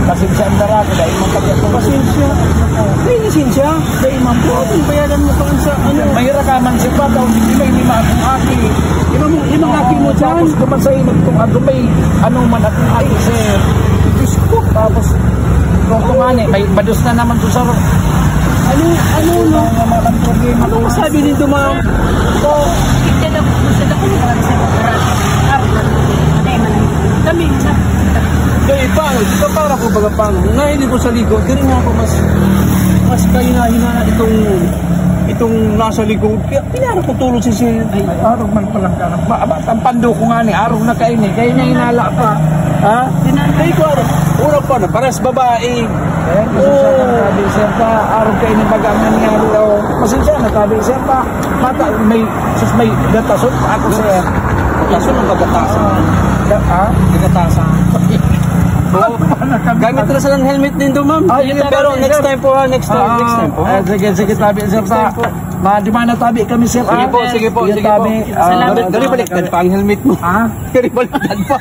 pasensya ang dara, dahil mo pagkakot. Pasensya. May lisensya? Dahil ma'am po, bayaran mo pa sa ano. May rakaman siya pa, daw may lima akong aki. Limang aki mo dyan. Tapos kumasay, may ano man akong aki, sir. Tapos, kung ano, may badus na naman to sa... Ano masabi nito, ma'am? Kaya para ko baga pang nahili ko sa ligo, ganun nga ako mas kahina-hina itong nasa likod. Kaya pinara ko tulog si Sir. Ay, araw man palang ka. Ang pando ko nga ni, araw na kayo ni. Kayo na hinala pa. Ha? Ay ko araw. Una pa na, pares babae. Eh, pasensya na tabi, sir pa. Araw kayo ni bagang nangyari. Pasensya na tabi, sir pa. Mata, may gatason pa ako, sir. Gatason ang kabatasan. Ha? Gatasan. Gamit na silang helmet din doon, ma'am. Pero next time po ha, next time po. Sige tabi, sir pa. Di mana tabi kami, sir. Sige po. Salamat. Dari baliktad pa ang helmet mo. Ha? Dari baliktad pa.